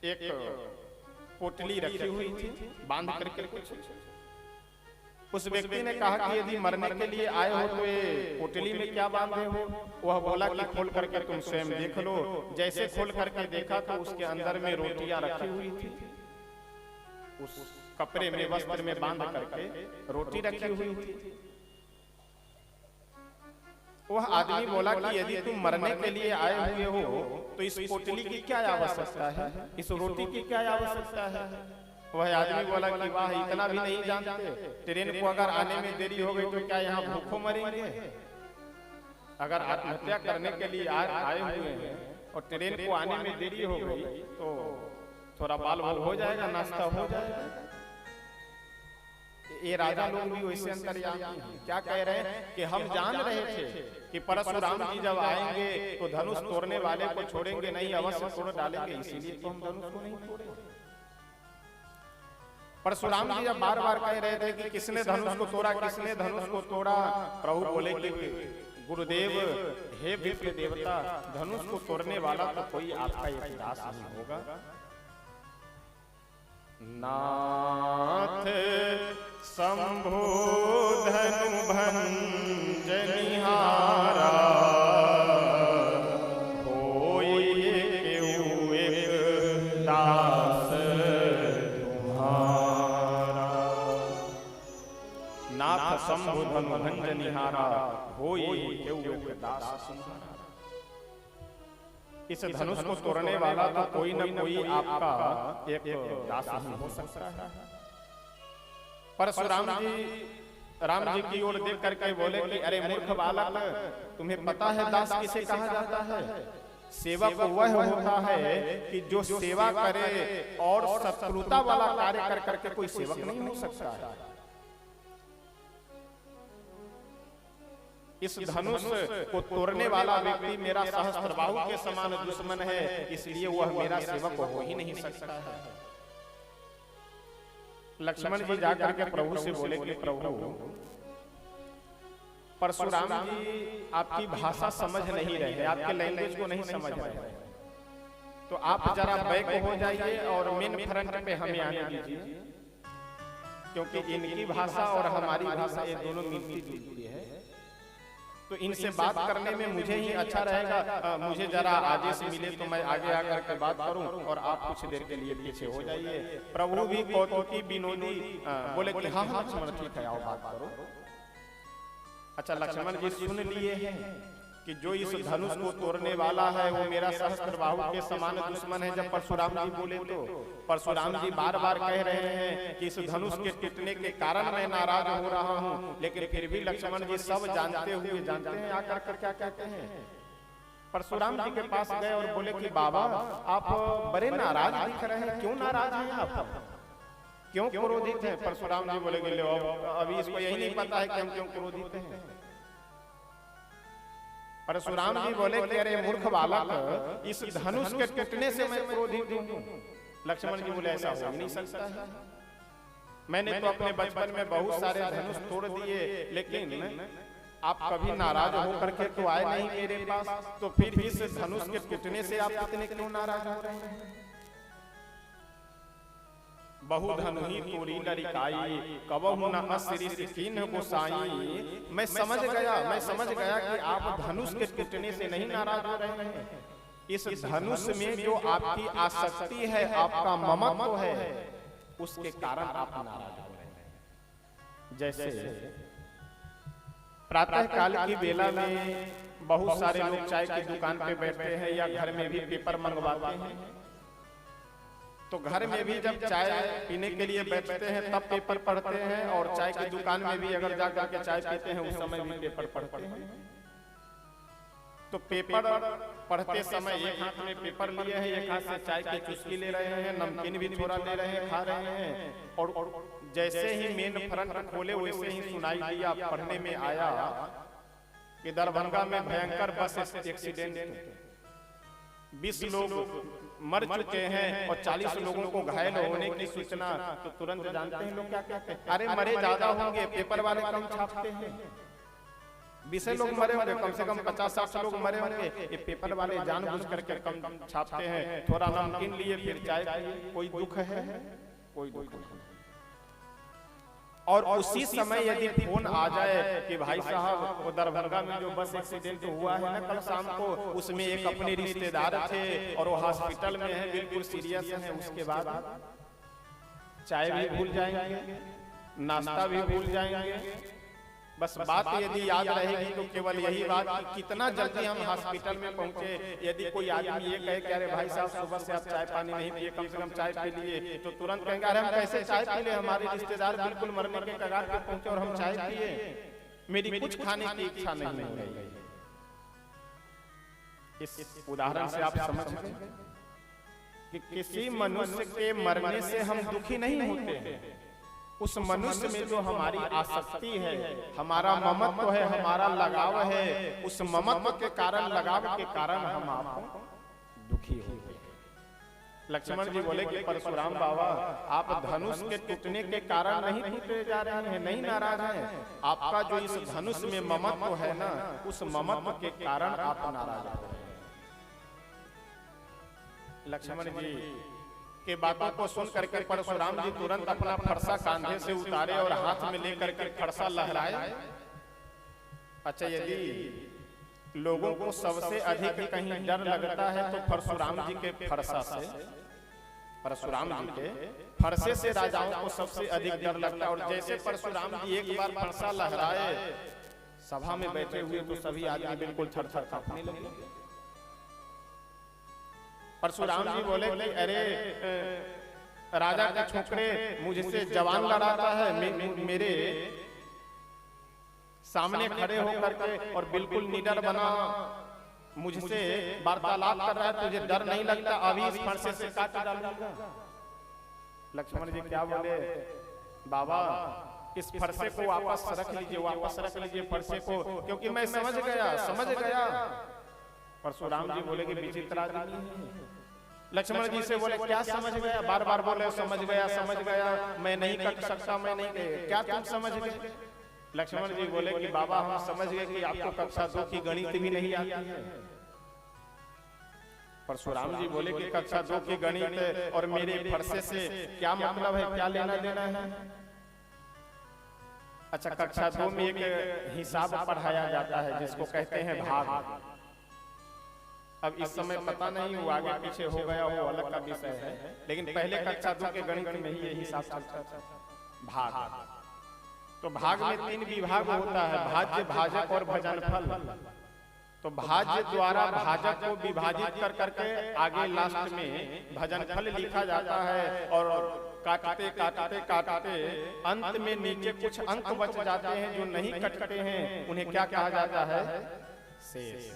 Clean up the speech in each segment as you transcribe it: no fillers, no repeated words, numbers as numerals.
एक पोटली रखी हुई थी बांध करके कुछ। उस व्यक्ति ने कहा कि यदि मरने के लिए आए हो तो ये पोटली में क्या बांधे हो? वह बोला कि खोल करके तुम स्वयं देख लो। जैसे खोल करके देखा तो उसके अंदर में रोटियां रखी हुई थी, उस कपड़े में वस्त्र में बांध करके रोटी रखी हुई थी। वह आदमी बोला कि यदि तुम मरने के लिए आए हुए हो तो इस पोटली की क्या आवश्यकता है, इस रोटी की क्या आवश्यकता है? वह आदमी बोला कि वाह, इतना भी नहीं जानते, ट्रेन को अगर आने में देरी हो गई तो क्या यहाँ भूखों मरेंगे? अगर आत्महत्या करने के लिए आए हुए हैं और ट्रेन को आने में देरी हो गई तो थोड़ा बाल भोग हो जाएगा, नाश्ता हो जाएगा। ये राजा लोग भी वैसे अंतर्यामी हैं। क्या कह रहे हैं कि हम जान रहे थे कि परशुराम जी जब आएंगे तो धनुष तोड़ने वाले को छोड़ेंगे नहीं, अवश्य तोड़ डालेंगे, इसीलिए तो हम धनुष को नहीं तोड़े। परशुराम जी जब बार बार कह रहे थे कि किसने धनुष को तोड़ा, किसने धनुष को तोड़ा, प्रभु बोले कि गुरुदेव, हे विप्र देवता, धनुष को तोड़ने वाला तो कोई आपका एक दास नहीं होगा। नाथ शंभो धनु भंजनिहारा, होई केहू एक दास तुम्हारा। नाथ शंभो धनु भंजनिहारा, होई केहू एक दास तुम्हारा। इस धनुष को तोड़ने वाला तो कोई न कोई आपका एक दास ही हो सकता है। परशुराम जी राम जी की ओर देख करके बोले कि अरे मूर्ख बालक, तुम्हें पता है दास किसे कहा जाता है? सेवक वह होता है कि जो सेवा करे और शत्रुता वाला कार्य कर करके कोई सेवक नहीं हो सकता है। इस धनुष को तोड़ने वाला व्यक्ति मेरा सहस्त्रबाहु के समान दुश्मन है, इसलिए वह मेरा सेवक हो ही नहीं सकता है। लक्ष्मण जी जाकर के प्रभु से बोले कि प्रभु, परशुराम जी आपकी भाषा समझ नहीं रहे, आपके लैंग्वेज को नहीं समझ रहे, तो आप जरा बैक हो जाइए और मेन फ्रंट पे हमें आने दीजिए, क्योंकि इनकी भाषा और हमारी भाषा ये दोनों मिलती जुलती है, तो इनसे बात करने में मुझे ही अच्छा रहेगा। मुझे जरा आदेश मिले तो मैं आगे आकर के बात करूं और आप कुछ देर के लिए पीछे हो जाइए। प्रभु भी कौतुकी विनोदी बोले कि हाँ हाँ लक्ष्मण ठीक है, आओ बात करो। अच्छा, लक्ष्मण जी सुन लिए हैं कि जो इस धनुष को तोड़ने वाला है वो मेरा सहस्त्रबाहु के समान दुश्मन है। जब परशुराम जी बोले तो परशुराम जी बार बार कह रहे हैं कि इस धनुष के टूटने के कारण मैं नाराज हो रहा हूँ, लेकिन फिर भी लक्ष्मण जी सब जानते हुए जानते हैं आकर कर क्या कहते हैं। परशुराम जी के पास गए और बोले कि बाबा, आप बड़े नाराज दिख रहे हैं, क्यों नाराज हैं आप, क्यों क्रोधित हैं? परशुराम जी बोले कि अभी इसको यही नहीं पता है कि हम क्यों क्रोधित हैं। परशुराम जी बोले कि अरे मूर्ख बालक, इस धनुष के टूटने से मैं क्रोधित हूं। लक्ष्मण जी बोले ऐसा हो नहीं सकता है, मैंने तो अपने बचपन में बहुत सारे धनुष तोड़ दिए, लेकिन आप कभी नाराज होकर के तो आए नहीं मेरे पास, तो फिर इस धनुष के टूटने से आप इतने क्यों नाराज हो रहे हैं? बहुधनुही तोरी लरिकाई, कबहु न असिरिस कीन्ह गोसाई। मैं समझ गया कि आप धनुष के टूटने से नहीं नाराज हो रहे हैं, इस धनुष में जो आपकी आसक्ति है, आपका ममत्व है, उसके कारण आप नाराज हो रहे हैं। जैसे प्रातः काल की बेला में बहुत सारे लोग चाय की दुकान पे बैठते हैं या घर में भी पेपर मंगवाते हैं, तो घर में भी जब चाय पीने के लिए बैठते हैं तब पेपर पढ़ते हैं, और चाय की दुकान में भी अगर जाकर के चाय पीते हैं उस समय भी पेपर पढ़ते हैं। तो पेपर पढ़ते समय एक हाथ में पेपर लिए हैं, एक हाथ से चाय की चुस्की ले रहे हैं, नमकीन भी थोड़ा ले रहे हैं, खा रहे हैं, और जैसे ही मेन फ्रंट खोले वैसे ही सुनाई दिया, पढ़ने में आया कि दरभंगा में भयंकर बस एक्सीडेंट, 20 लोग मर चुके हैं और 40 लोगों को घायल होने की सूचना। तो तुरंत जानते हैं लोग क्या कहते हैं, अरे मरे ज्यादा होंगे, पेपर वाले कम छापते हैं। 20 लोग मरे होंगे, कम से कम 50-60 लोग मरे होंगे। ये पेपर वाले जानबूझ करके कम छापते हैं, थोड़ा नमकीन लिए फिर चाय पिए। कोई दुख है? कोई दुख नहीं। और उसी समय यदि फोन आ जाए कि भाई साहब वो दरभंगा में जो बस एक्सीडेंट हुआ है ना कल शाम को, उसमें एक अपने रिश्तेदार थे और वो हॉस्पिटल में है, बिल्कुल सीरियस है, उसके बाद चाय भी भूल जाएंगे, नाश्ता भी भूल जाएंगे। बस बात यदि याद रहेगी तो केवल यही बात कि कितना जल्दी हम हॉस्पिटल में पहुंचे। यदि कोई आदमी ये कहे कि अरे भाई साहब सुबह से आप चाय पानी नहीं पिए, कम से कम चाय पी लिए, तो तुरंत कहेंगे अरे हम कैसे चाय पी ले, हमारे रिश्तेदार बिल्कुल मरने के कगार पे पहुंचे और हम चाय पिए, मेरी कुछ खाने की इच्छा नहीं हो रही। इस उदाहरण से आप समझ गए कि किसी मनुष्य के मरने से हम दुखी नहीं होते हैं। उस मनुष्य में जो हमारी आसक्ति है, हमारा ममत्व है, हमारा लगाव है, उस ममत्व के कारण, लगाव के कारण हम आप दुखी होते हैं। लक्ष्मण जी बोले कि परशुराम बाबा आप धनुष के टूटने के कारण नहीं टूटे जा रहे हैं, नहीं नाराज हैं, आपका जो इस धनुष में ममत्व है ना, उस ममत्व के कारण आप नाराज हो रहे हैं। लक्ष्मण जी के बातों को सुन करके परशुराम जी तुरंत अपना फरसा कांधे से उतारे और हाथ में लेकर के फरसा लहराए। अच्छा, यदि लोगों को सबसे अधिक कहीं डर लगता है तो परशुराम जी के फरसा से, परशुराम जी के फरसे से राजाओं को सबसे अधिक डर लगता है। और जैसे परशुराम जी एक बार फरसा लहराए, सभा में बैठे हुए तो सभी आदमी बिल्कुल थर-थर कांपने लगे। परशुराम जी बोले कि अरे राजा के छोकरे मुझसे जवान लड़ाता है, मेरे सामने खड़े होकर के और बिल्कुल निडर बना मुझसे वार्तालाप कर रहा है, तुझे डर नहीं लगता? अभी इस फरसे से काट डालूंगा। लक्ष्मण जी क्या बोले, बाबा इस फरसे को वापस रख लीजिए, वापस रख लीजिए फरसे को, क्योंकि मैं समझ गया। परशुराम जी बोले कि विचित्र आदमी है। लक्ष्मण जी से बोले क्या समझ गया? बार बार बोले समझ गया, मैं नहीं कट सकता, मैं नहीं गए, क्या तुम समझ गए? लक्ष्मण जी बोले कि बाबा हम समझ गए कि आपको कक्षा 2 की गणित भी नहीं आती है। परशुराम जी बोले कि कक्षा 2 की गणित और मेरे फरसे से क्या मतलब है, क्या लेना देना है? अच्छा, कक्षा 2 में एक हिसाब पढ़ाया जाता है जिसको कहते हैं भाग। अब इस समय पता नहीं वो आगे पीछे हो गया हो, अलग का विषय है, लेकिन पहले कक्षा 2 के गणित में ही ये हिसाब चलता था, भाग। तो भाग में 3 विभाग होता है, भाज्य, भाजक और भजनफल। तो भाज्य द्वारा भाजक को विभाजित कर करके आगे लास्ट में भजनफल लिखा जाता है, और काटते अंत में नीचे कुछ अंक बच जाते हैं जो नहीं कटते हैं, उन्हें क्या कहा जाता है? शेष।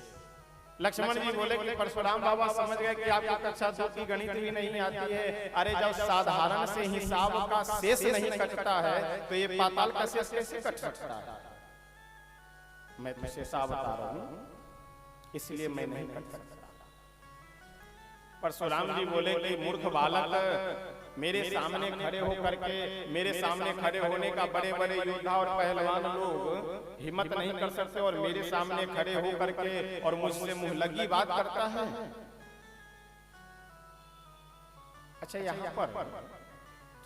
लक्ष्मण जी बोले कि परशुराम बाबा समझ गए कि आपको कक्षा 2 की गणित भी नहीं आती है। अरे जब साधारण से हिसाब का शेष नहीं कटता है तो ये पाताल का शेष कैसे कट सकता है? मैं तो शेषा बता रहा हूँ, इसलिए मैं नहीं कट सकता। परशुराम जी बोले कि मूर्ख बालक, मेरे सामने खड़े होकर के, मेरे सामने खड़े होने का बड़े बड़े योद्धा और पहलवान लोग हिम्मत नहीं कर सकते, और मेरे सामने खड़े होकर के और मुझसे मुंह लगी बात करता है। अच्छा, यहाँ पर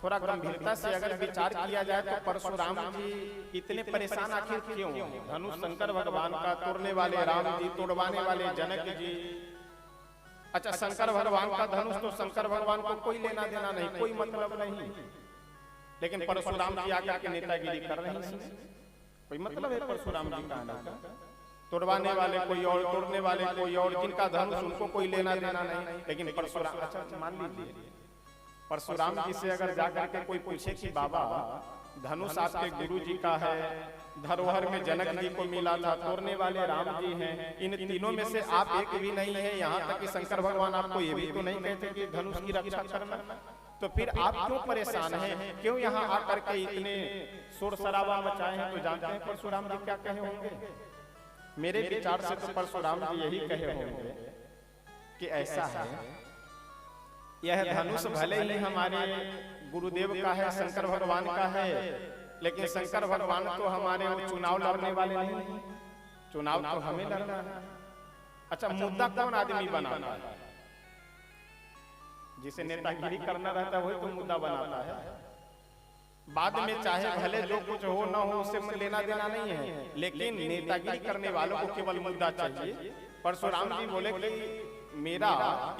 थोड़ा गंभीरता से अगर विचार किया जाए तो परशुराम जी इतने परेशान आखिर क्यों? धनुष शंकर भगवान का, तोड़ने वाले राम जी, तोड़वाने वाले जनक जी। अच्छा, शंकर भगवान का धनुष तो शंकर भगवान को कोई लेना देना नहीं, कोई मतलब नहीं, लेकिन परशुराम जी आकर के नेतागिरी कर रहे हैं। कोई मतलब है परशुराम जी का आने का? तोड़वाने वाले कोई और, तोड़ने वाले कोई और, जिनका धनुष उनको कोई लेना देना नहीं, लेकिन परशुराम। अच्छा, मान लीजिए परशुराम जी से अगर जाकर के कोई पूछे कि बाबा धनुष आपके गुरु जी का है, धरोहर में जनक जी को मिला था, तोड़ने वाले राम जी हैं, इन तीनों में से आप एक भी नहीं है, यहाँ तक कि शंकर भगवान आपको ये भी तो नहीं कहते कि धनुष की रक्षा करना, तो फिर आप क्यों परेशान हैं? क्यों यहाँ आकर के इतने शोर शराबा मचाए हैं? तो जानते हैं परशुराम जी क्या कहे होंगे? मेरे विचार से तो परशुराम जी यही कहे होंगे कि ऐसा है, यह धनुष भले ही हमारे गुरुदेव का है, शंकर भगवान का है, लेकिन शंकर भगवान तो हमारे वो चुनाव लड़ने वाले नहीं, चुनाव तो हमें लड़ना है। अच्छा, मुद्दा कौन आदमी बनाता है? जिसे नेतागिरी करना रहता है वही तो मुद्दा बनाता है। बाद में चाहे भले जो कुछ हो ना हो उससे लेना देना नहीं है, लेकिन नेतागिरी करने वालों को केवल मुद्दा चाहिए। परशुराम जी बोले कि मेरा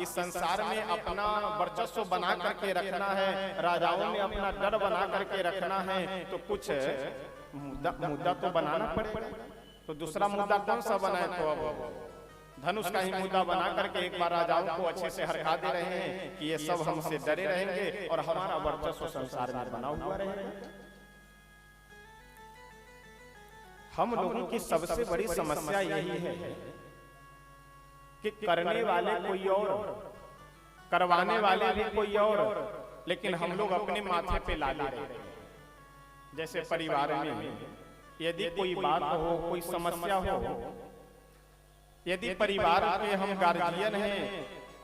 इस संसार में अपना वर्चस्व बना करके रखना है, राजाओं में अपना डर बना करके रखना है, तो कुछ मुद्दा तो बनाना पड़ेगा। तो दूसरा मुद्दा कौन सा बनाए? तो अब धनुष का ही मुद्दा बना करके एक बार राजाओं को अच्छे से हरखा दे रहे हैं कि ये सब हमसे डरे रहेंगे और हमारा वर्चस्व संसार में बना हुआ रहेगा। हम लोगों की सबसे बड़ी समस्या यही है कि करने वाले कोई और, करवाने वाले भी कोई और, लेकिन हम लोग अपने माथे पे ला ले रहे हैं। जैसे परिवार में यदि कोई बात हो, कोई समस्या हो, यदि परिवार के हम गार्जियन हैं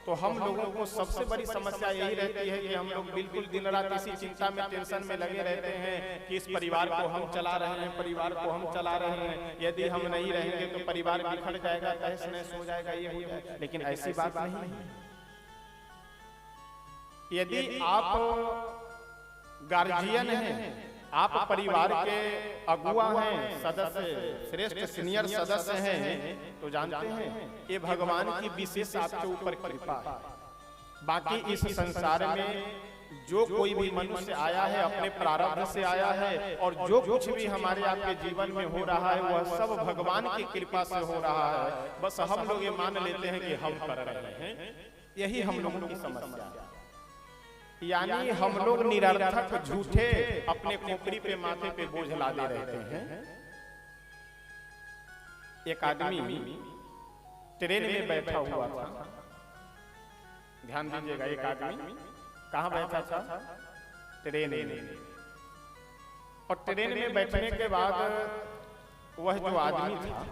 तो हम लोगों को सबसे बड़ी समस्या यही रहती है कि हम लोग बिल्कुल दिन रात इसी चिंता में, टेंशन में लगे रहते हैं कि इस परिवार को हम चला रहे हैं, परिवार को हम चला रहे हैं, यदि हम नहीं रहेंगे तो परिवार बिखर जाएगा, तहस नहस हो जाएगा, ये हो जाएगा। लेकिन ऐसी बात नहीं है। यदि आप गार्जियन हैं, आप परिवार के अगुआ हैं, सदस्य, श्रेष्ठ सीनियर सदस्य हैं, तो जानते हैं ये भगवान की विशेष आपके ऊपर कृपा है। बाकी इस संसार में जो कोई भी मनुष्य आया है अपने प्रारब्ध से आया है, और जो कुछ भी हमारे आपके जीवन में हो रहा है वह सब भगवान की कृपा से हो रहा है। बस हम लोग ये मान लेते हैं कि हम कर रहे हैं, यही हम लोगों की समस्या है। यानी हम लोग निरर्थक झूठे अपने खोपड़ी पे, माथे पे बोझ लादे रहते हैं। एक आदमी ट्रेन में बैठा हुआ था, ध्यान दीजिएगा, एक आदमी कहाँ बैठा था? ट्रेन में। और ट्रेन में बैठने के बाद वह जो आदमी था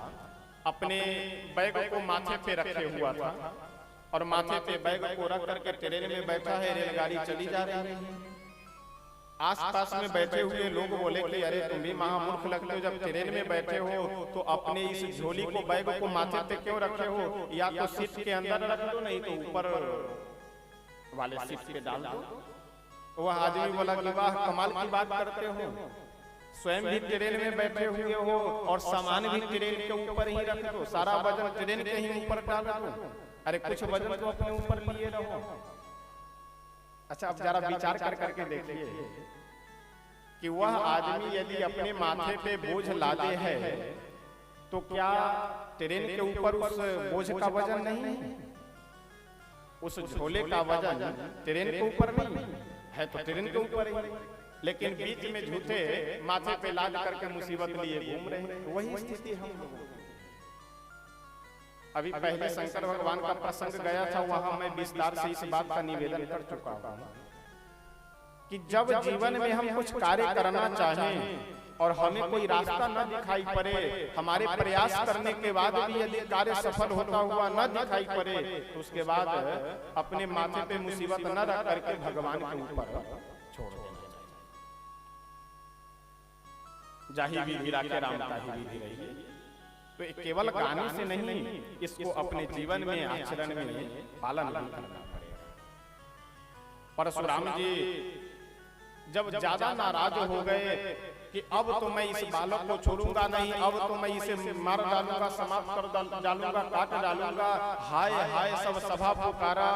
अपने बैग को माथे पे रखे हुआ था, और माथे पे बैग को रख करके ट्रेन में बैठा है। रेलगाड़ी चली जा रही है। आसपास में बैठे हुए लोग बोले कि अरे तुम भी महामूर्ख लगते हो, जब ट्रेन में बैठे हो तो अपने इस झोली को, बैग को माथे पे क्यों रखे हो? या तो सीट के अंदर रख दो, नहीं तो ऊपर वाले सीट पे डाल दो। वह आदमी बोला कि वाह, कमाल की बात करते हो, स्वयं भी ट्रेन में बैठे हुए हो और सामान भी ट्रेन के ऊपर ही रख दो, सारा वजन ट्रेन के ही ऊपर डाल दो। अरे कुछ वजन तो अपने ऊपर लिए रहो। अच्छा, अब जरा विचार कर करके देखिए कि वह आदमी यदि अपने माथे पे बोझ लादे है तो क्या ट्रेन के ऊपर उस बोझ का वजन नहीं है? उस झोले का वजन ट्रेन के ऊपर नहीं है, तो ट्रेन के ऊपर ही, लेकिन बीच में झूठे माथे पे लाद करके मुसीबत लिए घूम रहे हैं। वही स्थिति हम लोगों की। अभी पहले शंकर भगवान का प्रसंग गया था, वहां मैं विस्तार से इस बात का निवेदन कर चुका हूं कि जब जीवन में हम कुछ कार्य करना चाहें और हमें कोई रास्ता न दिखाई पड़े, हमारे प्रयास करने के बाद भी यदि कार्य सफल होता हुआ न दिखाई पड़े, तो उसके बाद अपने माथे पे मुसीबत न रख करके भगवान के ऊपर छोड़ देना चाहिए। जाहि विधि राखे राम ताहि विधि रही। तो केवल गाने से नहीं, इसको अपने जीवन में, आचरण में पालन करना पड़ेगा। परशुराम जी जब ज्यादा नाराज हो गए कि अब तो मैं इस बालक को छोड़ूंगा नहीं, अब तो मैं इसे मार डालूंगा, समाप्त कर डालूंगा, काट डालूंगा, हाय हाय सब सभा पुकारा।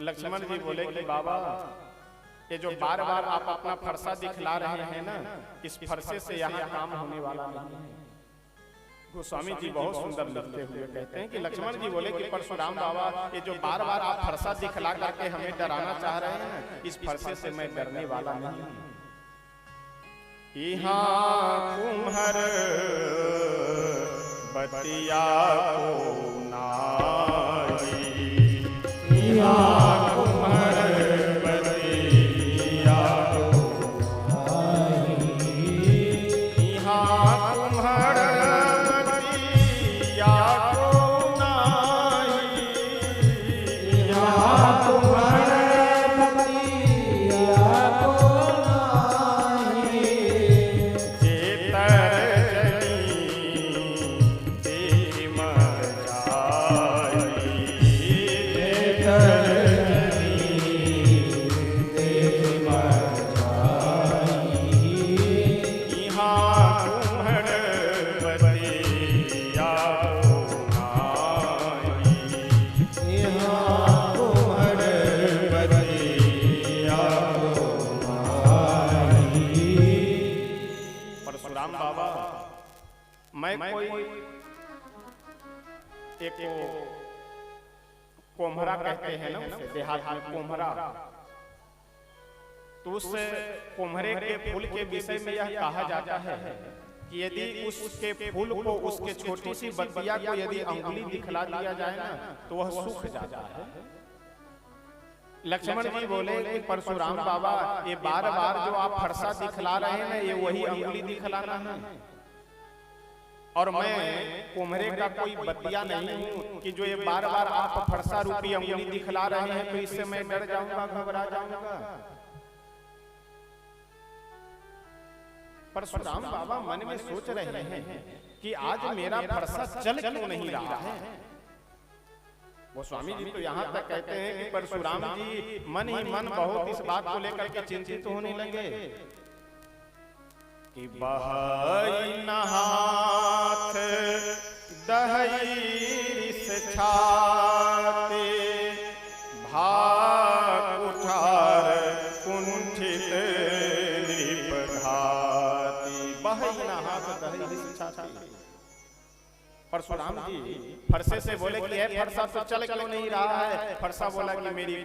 लक्ष्मण जी बोले कि बाबा, ये जो बार बार आप अपना फरसा दिखला रहे हैं ना, इस फरसे से यहाँ काम होने वाला नहीं है। गोस्वामी जी बहुत सुंदर लिखते हुए कहते हैं कि लक्ष्मण जी बोले कि परशुराम बाबा, ये जो बार बार आप फरसा दिखला करके हमें डराना चाह रहे हैं, इस फरसे से मैं डरने वाला नहीं। यहाँ कुम्हर बतिया को नाई, यहाँ कुम्हर बतिया को नाई, यहाँ कुम्हर बतिया को नाई, यहाँ कुम्हर बतिया को नाई, जेतर जनी परशुराम बाबा, मैं कोई एक कोम्हरा कहते हैं ना उसे, देहात में कोम्हरा, तो उस कोम्हरे के फूल के विषय में यह कहा जाता है कि यदि उसके फूल को, उसके छोटी सी बतिया को यदि अंगुली दिखला दिया जाए ना तो वह सूख जाता है। लक्ष्मण जी बोले कि परशुराम बाबा, ये बार बार जो आप फरसा दिखला रहे हैं ना, ये वही अंगुली दिखलाना है, और मैं कोम्हरे का कोई बतिया नहीं हूँ कि जो ये बार बार आप फरसा रूपी अंगुली दिखला रहे हैं तो इससे मैं डर जाऊंगा, घबरा जाऊंगा। परशुराम बाबा मन में सोच रहे हैं कि आज मेरा फरसा चल क्यों नहीं रहा है। वो स्वामी जी तो यहाँ तक कहते हैं कि परशुराम जी मन ही मन बहुत इस बात को लेकर के चिंतित होने लगे कि बहई नहाथ दहई से छाते भाग उठार कुंठित नृपघाती। बहई नहाथ दहई से छाते। परशुराम जी फरसे से बोले कि फरसा तो चल क्यों नहीं रहा है। फरसा बोला कि मेरी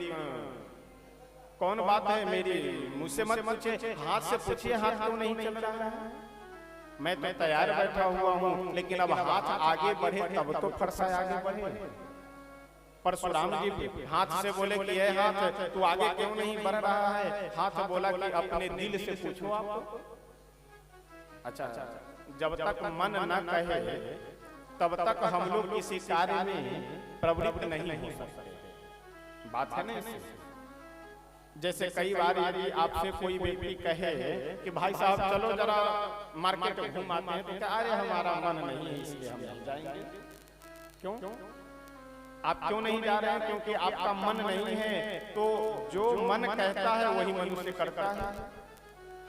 कौन बात है, मेरी मुझसे मत पूछिए, हाथ से पूछिए, हाथ क्यों नहीं चल रहा है। मैं तो तैयार बैठा हुआ हूँ, लेकिन अब हाथ आगे बढ़े तब तो फरसा आगे बढ़े। परशुराम जी हाथ से बोले कि ये हाथ तू आगे क्यों नहीं बढ़ रहा है। हाथ बोला कि अपने दिल से पूछो आप। अच्छा, जब तक मन न कहे तब तक हम लोग किसी कार्य में प्रवृत्त नहीं हो सकते। बात है ना। जैसे कई बार यदि आपसे कोई व्यक्ति कहे कि भाई साहब चलो जरा मार्केट घूम आते हैं, तो क्या अरे हमारा मन नहीं है इसलिए हम नहीं जाएंगे। क्यों आप क्यों नहीं जा रहे हैं? क्योंकि आपका मन नहीं है। तो जो मन कहता है वही मनुष्य करता है।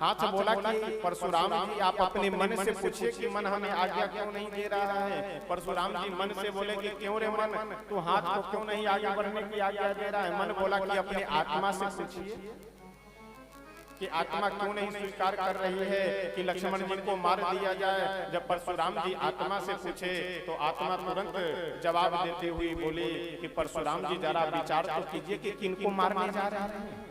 हाथ बोला कि परशुराम जी आप अपने मन से पूछिए कि मन हमें आज्ञा क्यों नहीं दे रहा है। परशुराम जी मन से बोले कि क्यों रे मन, तू हाथ को क्यों नहीं आगे बढ़ने की आज्ञा दे रहा है। मन बोला कि अपने आत्मा से पूछिए कि आत्मा क्यों नहीं स्वीकार कर रही है कि लक्ष्मण जी को मार दिया जाए। जब परशुराम जी आत्मा से पूछे तो आत्मा तुरंत जवाब देते हुए बोली कि परशुराम जी जरा विचार तो कीजिए कि किनको मारने जा रहे हैं।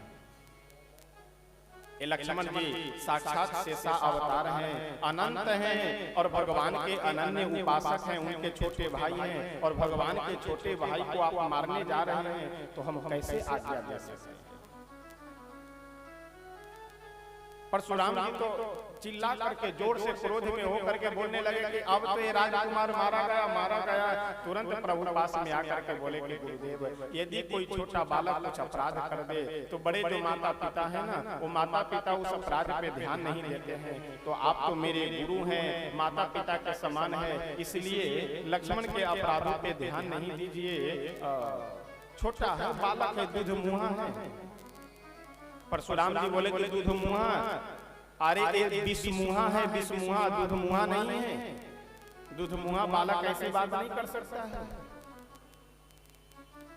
ये लक्ष्मण जी साक्षात शेषा अवतार हैं, अनंत हैं और भगवान के अनन्य उपासक हैं। उनके छोटे भाई हैं और भगवान के छोटे भाई को आप मारने जा रहे हैं तो हम कैसे आज्ञा दे सकते हैं। परशुराम जी तो चिल्ला करके जोर से क्रोध में होकर के बोलने लगे कि अब तो ये राजकुमार मारा गया। तुरंत प्रभु पास में आकर के बोले कि गुरुदेव, यदि कोई छोटा बालक कुछ अपराध कर दे तो बड़े जो माता पिता है ना, वो माता पिता उस अपराध पे ध्यान नहीं देते हैं। तो आप तो मेरे गुरु हैं, माता पिता के समान है, इसलिए लक्ष्मण के अपराधों पे ध्यान नहीं दीजिए। छोटा है, बालक है, दूध मुहा है। परशुराम जी बोले कि दूध मुहा, अरे एक विषमुहा है, विषमुहा दूध मुहा नहीं है। दूध मुहा बालक ऐसी बात नहीं कर सकता है।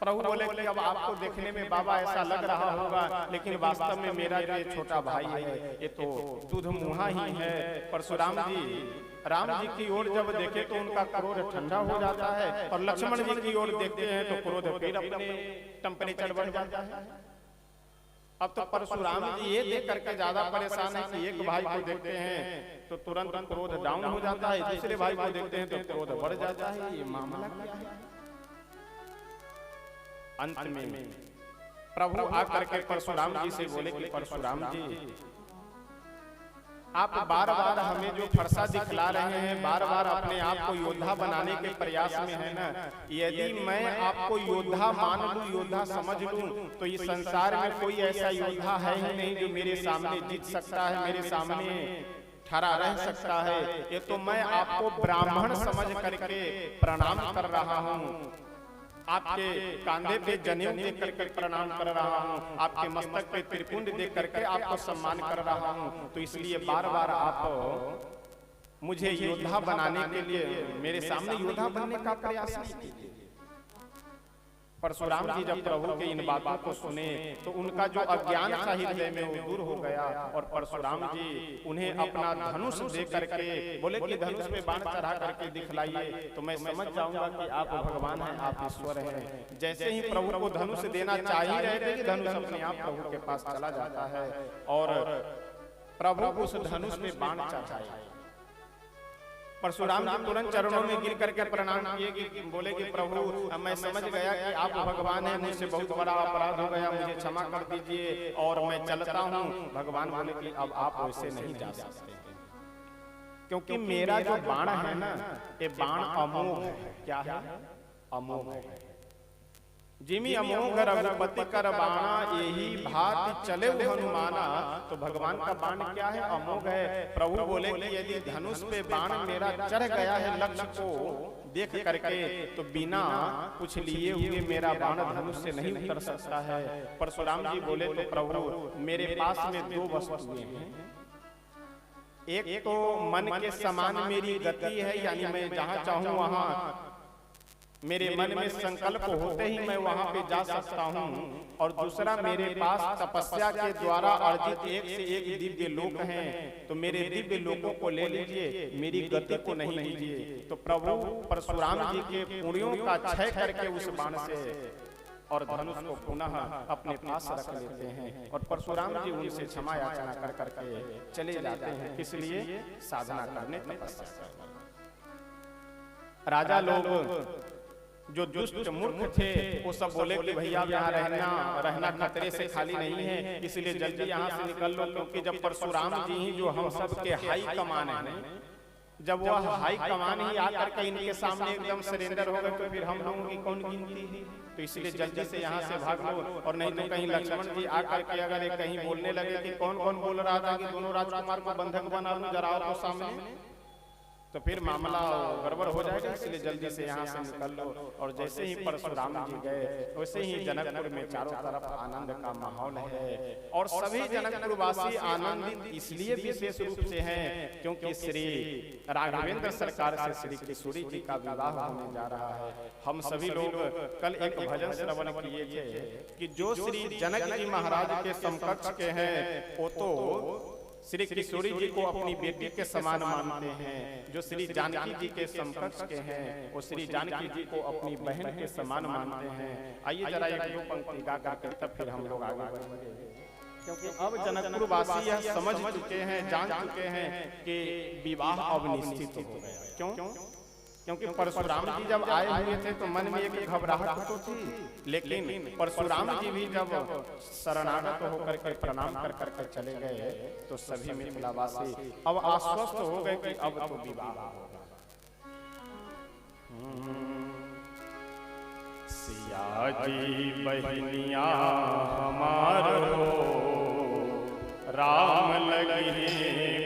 प्रभु बोले कि अब आपको देखने में बाबा ऐसा लग रहा होगा, लेकिन वास्तव में मेरा जो छोटा भाई है ये तो दूध मुहा ही है। परशुराम जी राम जी की ओर जब देखे तो उनका क्रोध ठंडा हो जाता है, और लक्ष्मण जी की ओर देखते हैं तो क्रोध फिर अपने टेम्परेचर बढ़ जाता है। अब तो परशुराम जी ये देख करके ज्यादा परेशान है कि एक भाई को देखते हैं तो तुरंत क्रोध डाउन हो जाता है, दूसरे भाई को देखते हैं तो क्रोध बढ़ जाता है। ये मामला क्या है? अंत में प्रभु आकर के परशुराम जी से बोले कि परशुराम जी आप बार बार हमें जो फरसा दिखला रहे हैं, बार बार अपने आप को योद्धा बनाने के प्रयास में है ना, यदि मैं आपको योद्धा मान लूं, योद्धा समझ लूं, तो इस संसार में कोई ऐसा योद्धा है ही नहीं जो मेरे सामने जीत सकता है, मेरे सामने खड़ा रह सकता है। ये तो मैं आपको ब्राह्मण समझ करके प्रणाम कर रहा हूँ, आपके कांधे पे जनेऊ देख करके प्रणाम कर रहा हूँ, आपके मस्तक पे त्रिपुंड देख करके आपको सम्मान कर रहा हूँ। तो इसलिए बार बार आप मुझे योद्धा बनाने के लिए मेरे सामने योद्धा बनने का प्रयास नहीं कीजिए। परशुराम जी जब प्रभु के इन बातों को सुने तो उनका जो अज्ञान था हृदय में वो दूर हो गया और परशुराम जी उन्हें अपना धनुष दे करके बोले कि धनुष पे बाण चढ़ा करके दिखलाइए तो मैं समझ जाऊंगा कि आप भगवान हैं, आप ईश्वर हैं। जैसे ही प्रभु को धनुष देना चाह ही रहे थे कि धनुष अपने आप प्रभु के पास चला जाता है और प्रभु उस धनुष पे बाण चढ़ाए। परशुराम जी तुरंत चरणों में गिर करके प्रणाम किए कि बोले कि प्रभु मैं समझ गया कि आप भगवान हैं, मुझसे बहुत बड़ा अपराध हो गया, मुझे क्षमा कर दीजिए और मैं चलता हूँ। भगवान बोले कि अब आप वैसे नहीं जा सकते क्योंकि मेरा जो बाण है ना ये बाण अमोघ है। क्या है? अमोघ है। जिमी अमोघ रघुपति कर बाणा यही भांति चले हनुमाना। तो भगवान का बाण क्या है? अमोघ है। प्रभु बोले कि यदि धनुष पे बाण मेरा चढ़ गया है लक्ष्य को देख करके तो बिना कुछ लिए हुए मेरा बाण धनुष से नहीं उतर सकता है। परशुराम जी बोले तो प्रभु मेरे पास में दो वस्तुएं हैं, एक तो मन के समान मेरी गति है, यानी मैं जहाँ चाहूँ वहाँ मेरे मन में संकल्प होते ही मैं वहां पे जा सकता हूं, और दूसरा मेरे पास तपस्या के द्वारा अर्जित एक से एक दिव्य लोक हैं, तो मेरे दिव्य लोकों को ले लीजिए, मेरी गति को नहीं लीजिए। तो प्रभु परशुराम जी के पुण्यों का क्षय करके उस बाण से और धनुष को पुनः अपने पास रख लेते हैं और परशुराम जी उनसे क्षमा याचना कर करके चले जाते हैं। किस लिए? साधना करने, तपस्या करने। राजा लोग जो दुष्ट मूर्ख थे वो सब बोले कि भैया यहाँ रहना खतरे से खाली नहीं है, इसलिए जल्दी यहाँ से निकल लो, क्योंकि जब परशुराम जी ही जो हम सब के हाई कमान है, जब वह हाई कमान ही आकर के इनके सामने एकदम सरेंडर हो गए तो फिर हम लोगों की कौन गिनती? तो इसलिए जल्दी से यहाँ से भाग लो, और नहीं तो कहीं लक्ष्मण जी आकर के अगर एक कहीं बोलने लगे कि कौन कौन बोल रहा था कि दोनों राजकुमार को बंधक बना लूं जरा आओ सामने, तो फिर मामला गड़बड़ हो जाएगा। इसलिए जल्दी से यहाँ से निकल लो। और जैसे ही परशुराम जी गए वैसे ही जनकपुर में चारों तरफ आनंद का माहौल है और सभी जनकपुर वासी आनंदित इसलिए विशेष रूप से हैं क्योंकि श्री राघवेंद्र सरकार से श्री किशोरी जी का विवाह होने जा रहा है। हम सभी लोग कल एक भजन श्रवण किए थे कि जो श्री जनक जी महाराज के समकक्ष के हैं वो तो श्री किशोरी जी को अपनी बेटी के समान मानते हैं, जो श्री जानकी जी के समकक्ष के हैं वो श्री जानकी जी को अपनी बहन के समान मानते हैं। आइए जरा एक दो पंक्ति गा करके तब फिर हम लोग आगे बढ़ेंगे, क्योंकि अब जनकपुर वासी यह समझ चुके हैं, जान चुके हैं कि विवाह अब निश्चित हो गया। क्यों? क्योंकि परशुराम जी जब आए हुए थे तो मन में एक घबराहट तो थी, लेकिन परशुराम जी भी जब शरणागत होकर के प्रणाम कर करके चले गए तो सभी मिथिलावासी अब आश्वस्त हो गए कि अब तो विवाह होगा। सिया जी बहनिया हमारो राम लगी